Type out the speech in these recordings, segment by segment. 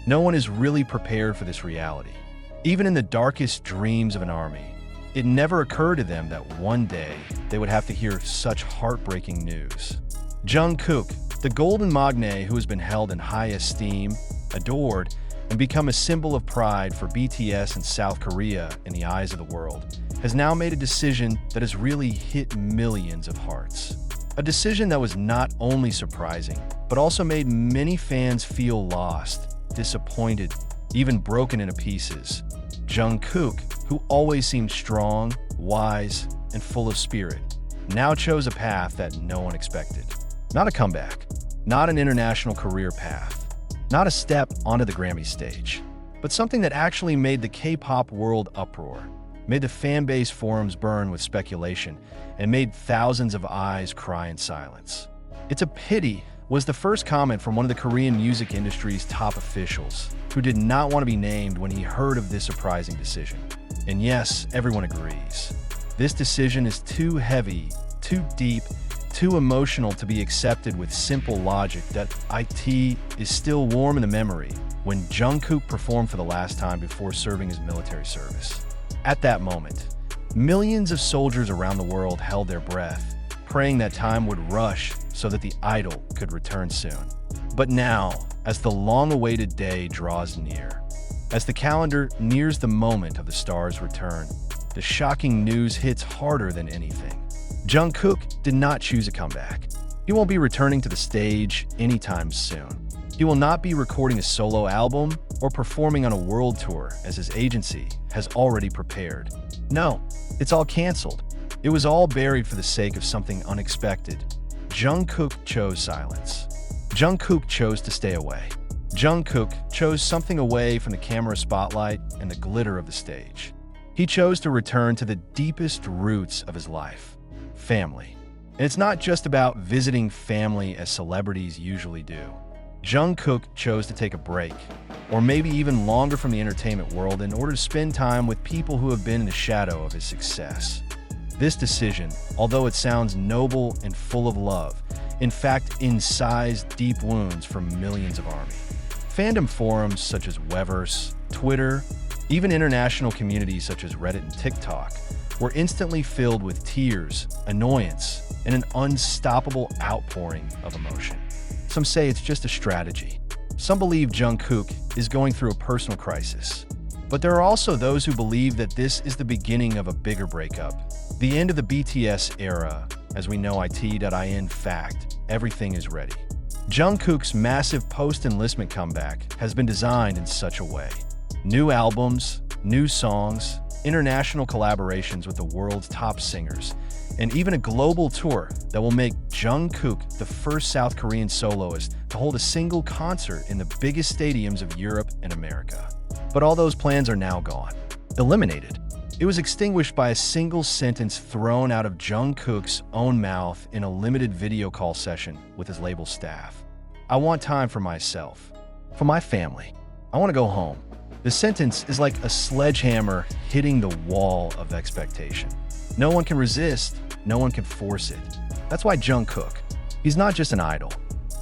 No one is really prepared for this reality. Even in the darkest dreams of an army, it never occurred to them that one day they would have to hear such heartbreaking news. Jungkook, the golden magne who has been held in high esteem, adored, and become a symbol of pride for BTS and South Korea in the eyes of the world, has now made a decision that has really hit millions of hearts. A decision that was not only surprising, but also made many fans feel lost, disappointed, even broken into pieces. Jungkook, who always seemed strong, wise, and full of spirit, now chose a path that no one expected. Not a comeback, not an international career path, not a step onto the Grammy stage, but something that actually made the K-pop world uproar, made the fan-base forums burn with speculation, and made thousands of eyes cry in silence. "It's a pity," was the first comment from one of the Korean music industry's top officials, who did not want to be named when he heard of this surprising decision. And yes, everyone agrees. This decision is too heavy, too deep, too emotional to be accepted with simple logic that it is still warm in the memory when Jungkook performed for the last time before serving his military service. At that moment, millions of soldiers around the world held their breath, praying that time would rush so that the idol could return soon. But now, as the long-awaited day draws near, as the calendar nears the moment of the star's return, the shocking news hits harder than anything. Jungkook did not choose a comeback. He won't be returning to the stage anytime soon. He will not be recording a solo album or performing on a world tour as his agency has already prepared. No, it's all canceled. It was all buried for the sake of something unexpected. Jungkook chose silence. Jungkook chose to stay away. Jungkook chose something away from the camera spotlight and the glitter of the stage. He chose to return to the deepest roots of his life, family. And it's not just about visiting family as celebrities usually do. Jungkook chose to take a break, or maybe even longer from the entertainment world in order to spend time with people who have been in the shadow of his success. This decision, although it sounds noble and full of love, in fact incised deep wounds for millions of ARMY. Fandom forums such as Weverse, Twitter, even international communities such as Reddit and TikTok were instantly filled with tears, annoyance, and an unstoppable outpouring of emotion. Some say it's just a strategy. Some believe Jungkook is going through a personal crisis. But there are also those who believe that this is the beginning of a bigger breakup. The end of the BTS era, as we know it.in fact, everything is ready. Jungkook's massive post-enlistment comeback has been designed in such a way. New albums, new songs, international collaborations with the world's top singers, and even a global tour that will make Jungkook the first South Korean soloist to hold a single concert in the biggest stadiums of Europe and America. But all those plans are now gone. Eliminated. It was extinguished by a single sentence thrown out of Jungkook's own mouth in a limited video call session with his label staff. "I want time for myself, for my family. I want to go home." The sentence is like a sledgehammer hitting the wall of expectation. No one can resist, no one can force it. That's why Jungkook, he's not just an idol,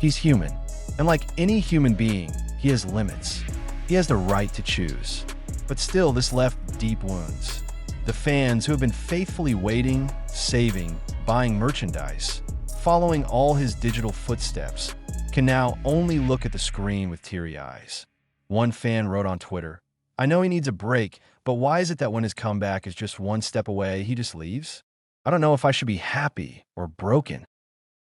he's human. And like any human being, he has limits. He has the right to choose. But still, this left deep wounds. The fans who have been faithfully waiting, saving, buying merchandise, following all his digital footsteps, can now only look at the screen with teary eyes. One fan wrote on Twitter, "I know he needs a break, but why is it that when his comeback is just one step away, he just leaves? I don't know if I should be happy or broken."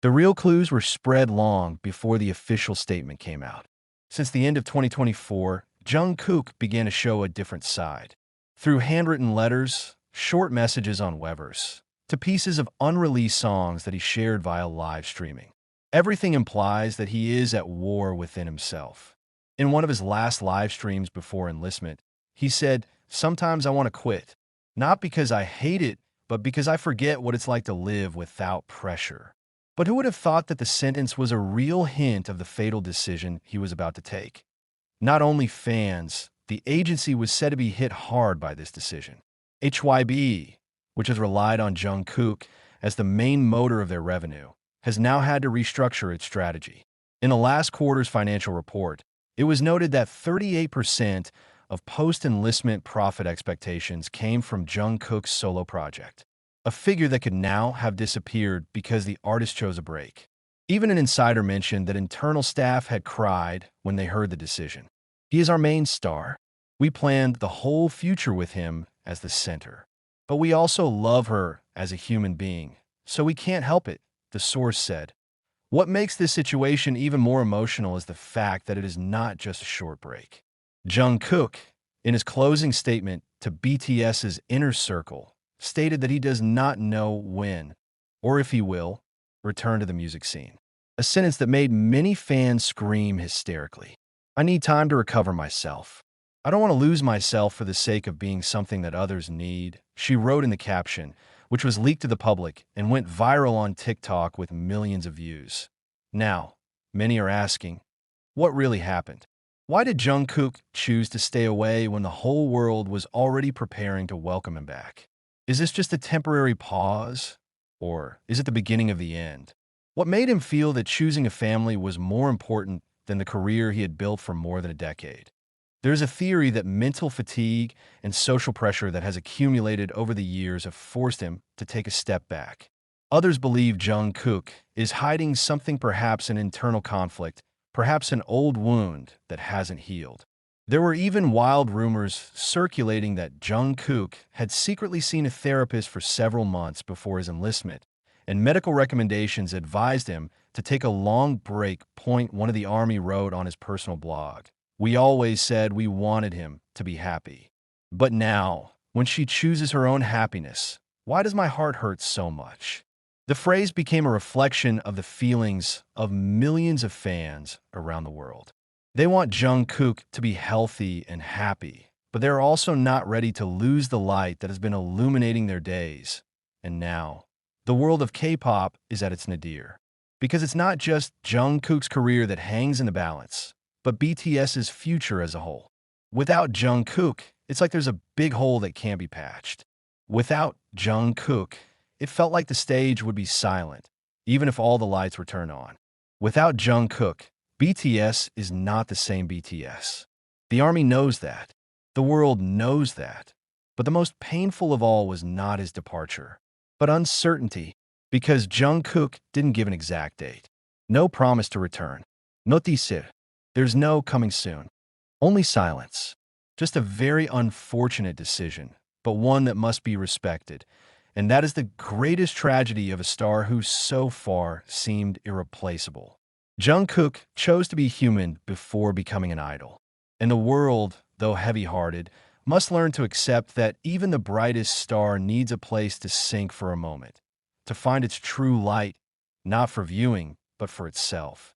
The real clues were spread long before the official statement came out. Since the end of 2024, Jungkook began to show a different side. Through handwritten letters, short messages on Weverse, to pieces of unreleased songs that he shared via live streaming. Everything implies that he is at war within himself. In one of his last live streams before enlistment, he said, "Sometimes I want to quit, not because I hate it, but because I forget what it's like to live without pressure." But who would have thought that the sentence was a real hint of the fatal decision he was about to take? Not only fans, the agency was said to be hit hard by this decision. HYB, which has relied on Jungkook as the main motor of their revenue, has now had to restructure its strategy. In the last quarter's financial report, It was noted that 38% of post-enlistment profit expectations came from Jungkook's solo project, a figure that could now have disappeared because the artist chose a break. Even an insider mentioned that internal staff had cried when they heard the decision. He is our main star. We planned the whole future with him as the center. But we also love her as a human being, so we can't help it, the source said. What makes this situation even more emotional is the fact that it is not just a short break. Jungkook, in his closing statement to BTS's Inner Circle, stated that he does not know when, or if he will, return to the music scene. A sentence that made many fans scream hysterically. I need time to recover myself. I don't want to lose myself for the sake of being something that others need, she wrote in the caption, which was leaked to the public and went viral on TikTok with millions of views. Now, many are asking, what really happened? Why did Jungkook choose to stay away when the whole world was already preparing to welcome him back? Is this just a temporary pause? Or is it the beginning of the end? What made him feel that choosing a family was more important than the career he had built for more than a decade? There's a theory that mental fatigue and social pressure that has accumulated over the years have forced him to take a step back. Others believe Jungkook is hiding something, perhaps an internal conflict, perhaps an old wound that hasn't healed. There were even wild rumors circulating that Jungkook had secretly seen a therapist for several months before his enlistment, and medical recommendations advised him to take a long break. One of the army wrote on his personal blog. We always said we wanted him to be happy. But now, when she chooses her own happiness, why does my heart hurt so much? The phrase became a reflection of the feelings of millions of fans around the world. They want Jungkook to be healthy and happy, but they're also not ready to lose the light that has been illuminating their days. And now, the world of K-pop is at its nadir. Because it's not just Jungkook's career that hangs in the balance, but BTS's future as a whole. Without Jungkook, it's like there's a big hole that can't be patched. Without Jungkook, it felt like the stage would be silent, even if all the lights were turned on. Without Jungkook, BTS is not the same BTS. The army knows that. The world knows that. But the most painful of all was not his departure, but uncertainty, because Jungkook didn't give an exact date. No promise to return. No teaser. There's no coming soon. Only silence. Just a very unfortunate decision, but one that must be respected. And that is the greatest tragedy of a star who so far seemed irreplaceable. Jungkook chose to be human before becoming an idol. And the world, though heavy-hearted, must learn to accept that even the brightest star needs a place to sink for a moment, to find its true light, not for viewing, but for itself.